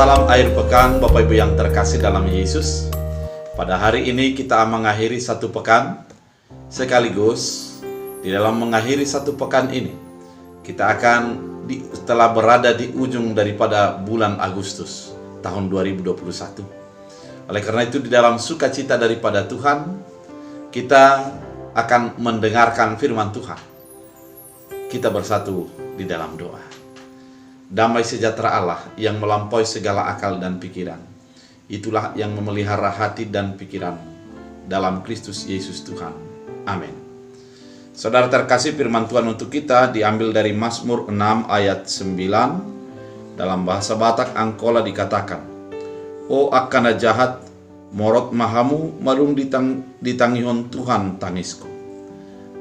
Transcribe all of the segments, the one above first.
Salam akhir pekan Bapak Ibu yang terkasih dalam Yesus. Pada hari ini kita mengakhiri satu pekan, sekaligus di dalam mengakhiri satu pekan ini kita akan telah berada di ujung daripada bulan Agustus tahun 2021. Oleh karena itu di dalam sukacita daripada Tuhan, kita akan mendengarkan firman Tuhan. Kita bersatu di dalam doa. Damai sejahtera Allah yang melampaui segala akal dan pikiran, itulah yang memelihara hati dan pikiran dalam Kristus Yesus Tuhan. Amin. Saudara terkasih, firman Tuhan untuk kita diambil dari Mazmur 6 ayat 9. Dalam bahasa Batak Angkola dikatakan, "O akana jahat, morot mahamu marung ditangihon Tuhan tangisku."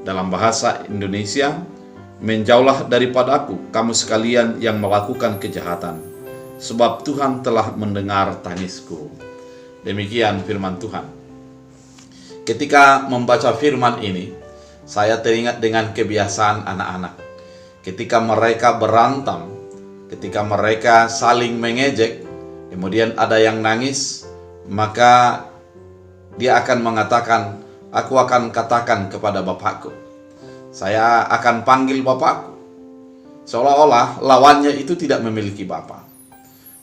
Dalam bahasa Indonesia, "Menjauhlah daripadaku, kamu sekalian yang melakukan kejahatan, sebab Tuhan telah mendengar tangisku." Demikian firman Tuhan. Ketika membaca firman ini, saya teringat dengan kebiasaan anak-anak. Ketika mereka berantem, ketika mereka saling mengejek, kemudian ada yang nangis, maka dia akan mengatakan, "Aku akan katakan kepada bapakku, saya akan panggil bapakku." Seolah-olah lawannya itu tidak memiliki bapak.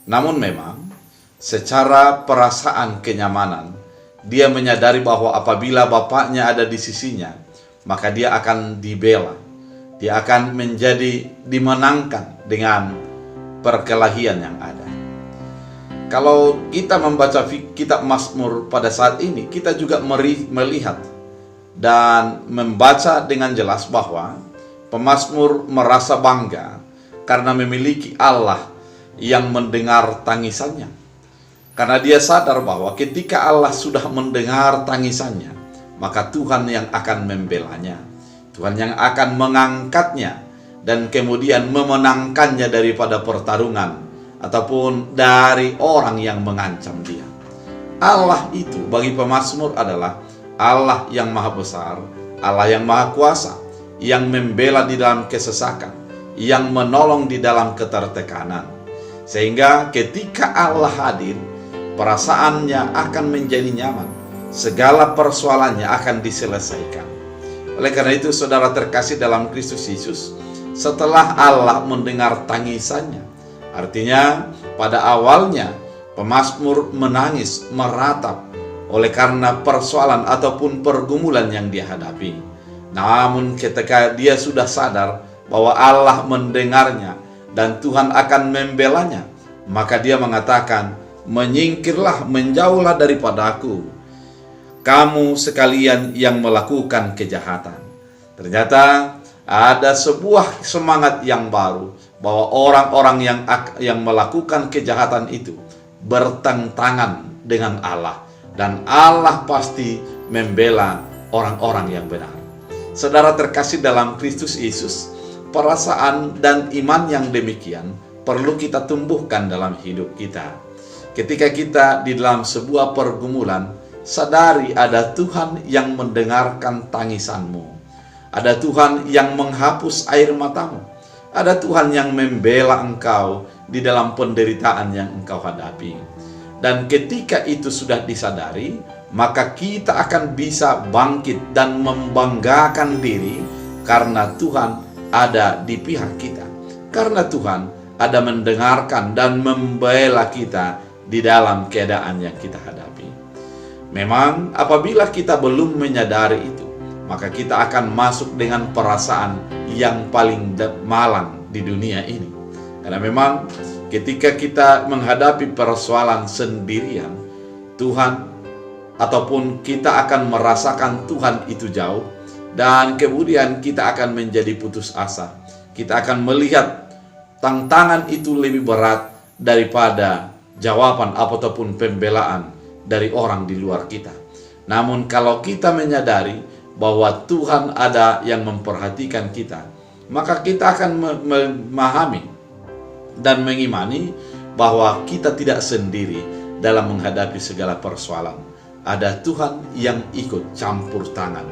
Namun memang secara perasaan kenyamanan, dia menyadari bahwa apabila bapaknya ada di sisinya, maka dia akan dibela. Dia akan menjadi dimenangkan dengan perkelahian yang ada. Kalau kita membaca kitab Mazmur pada saat ini, kita juga melihat dan membaca dengan jelas bahwa pemazmur merasa bangga karena memiliki Allah yang mendengar tangisannya. Karena dia sadar bahwa ketika Allah sudah mendengar tangisannya, maka Tuhan yang akan membelanya, Tuhan yang akan mengangkatnya dan kemudian memenangkannya daripada pertarungan ataupun dari orang yang mengancam dia. Allah itu bagi pemazmur adalah Allah yang maha besar, Allah yang maha kuasa, yang membela di dalam kesesakan, yang menolong di dalam ketertekanan. Sehingga ketika Allah hadir, perasaannya akan menjadi nyaman, segala persoalannya akan diselesaikan. Oleh karena itu, saudara terkasih dalam Kristus Yesus, setelah Allah mendengar tangisannya, artinya pada awalnya pemazmur menangis, meratap oleh karena persoalan ataupun pergumulan yang dia hadapi. Namun ketika dia sudah sadar bahwa Allah mendengarnya dan Tuhan akan membelanya, maka dia mengatakan, "Menyingkirlah, menjauhlah daripadaku, kamu sekalian yang melakukan kejahatan." Ternyata ada sebuah semangat yang baru bahwa orang-orang yang melakukan kejahatan itu bertentangan dengan Allah. Dan Allah pasti membela orang-orang yang benar. Saudara terkasih dalam Kristus Yesus, perasaan dan iman yang demikian perlu kita tumbuhkan dalam hidup kita. Ketika kita di dalam sebuah pergumulan, sadari ada Tuhan yang mendengarkan tangisanmu. Ada Tuhan yang menghapus air matamu. Ada Tuhan yang membela engkau di dalam penderitaan yang engkau hadapi. Dan ketika itu sudah disadari, maka kita akan bisa bangkit dan membanggakan diri karena Tuhan ada di pihak kita. Karena Tuhan ada mendengarkan dan membela kita di dalam keadaan yang kita hadapi. Memang apabila kita belum menyadari itu, maka kita akan masuk dengan perasaan yang paling malang di dunia ini. Karena memang ketika kita menghadapi persoalan sendirian, Tuhan ataupun kita akan merasakan Tuhan itu jauh, dan kemudian kita akan menjadi putus asa. Kita akan melihat tantangan itu lebih berat daripada jawaban ataupun pembelaan dari orang di luar kita. Namun kalau kita menyadari bahwa Tuhan ada yang memperhatikan kita, maka kita akan memahami dan mengimani bahwa kita tidak sendiri dalam menghadapi segala persoalan. Ada Tuhan yang ikut campur tangan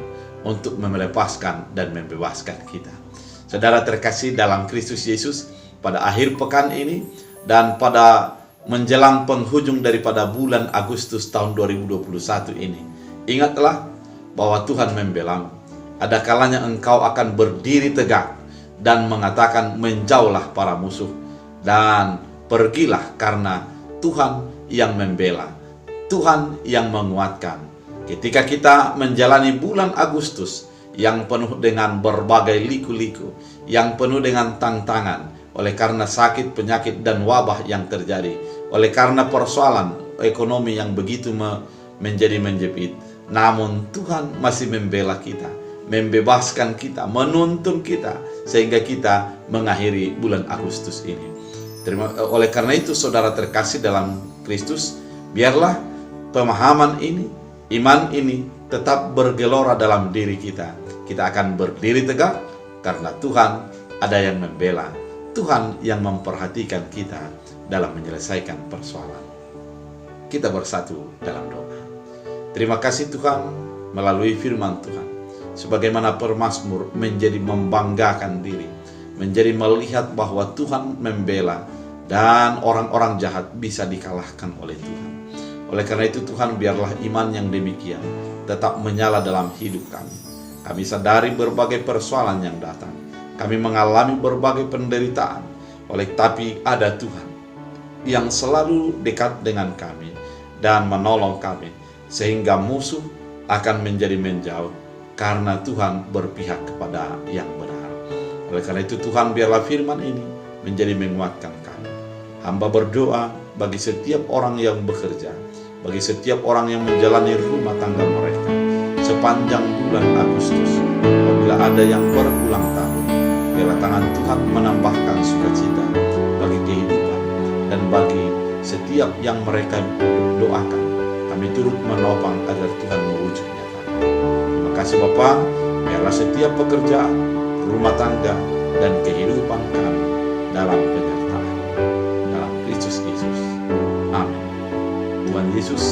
untuk melepaskan dan membebaskan kita. Saudara terkasih dalam Kristus Yesus, pada akhir pekan ini dan pada menjelang penghujung daripada bulan Agustus tahun 2021 ini, ingatlah bahwa Tuhan membelamu. Ada kalanya engkau akan berdiri tegak dan mengatakan, menjauhlah para musuh dan pergilah, karena Tuhan yang membela, Tuhan yang menguatkan. Ketika kita menjalani bulan Agustus yang penuh dengan berbagai liku-liku, yang penuh dengan tantangan, oleh karena sakit, penyakit, dan wabah yang terjadi, oleh karena persoalan ekonomi yang begitu menjadi menjepit, namun Tuhan masih membela kita, membebaskan kita, menuntun kita, sehingga kita mengakhiri bulan Agustus ini. Oleh karena itu, saudara terkasih dalam Kristus, biarlah pemahaman ini, iman ini tetap bergelora dalam diri kita. Kita akan berdiri tegak karena Tuhan ada yang membela, Tuhan yang memperhatikan kita dalam menyelesaikan persoalan. Kita bersatu dalam doa. Terima kasih Tuhan melalui firman Tuhan, sebagaimana pemazmur menjadi membanggakan diri, menjadi melihat bahwa Tuhan membela dan orang-orang jahat bisa dikalahkan oleh Tuhan. Oleh karena itu Tuhan, biarlah iman yang demikian tetap menyala dalam hidup kami. Kami sadari berbagai persoalan yang datang, kami mengalami berbagai penderitaan, tapi ada Tuhan yang selalu dekat dengan kami dan menolong kami, sehingga musuh akan menjadi menjauh, karena Tuhan berpihak kepada yang benar. Oleh karena itu Tuhan, biarlah firman ini menjadi menguatkan kami. Hamba berdoa bagi setiap orang yang bekerja, bagi setiap orang yang menjalani rumah tangga mereka sepanjang bulan Agustus. Apabila ada yang berulang tahun, biarlah tangan Tuhan menambahkan sukacita bagi kehidupan dan bagi setiap yang mereka doakan. Kami turut menopang agar Tuhan mewujud nyata. Terima kasih Bapa, biarlah setiap pekerjaan, rumah tangga, dan kehidupan kami dalam penyertaan dalam Kristus Yesus. Amin. Tuhan Yesus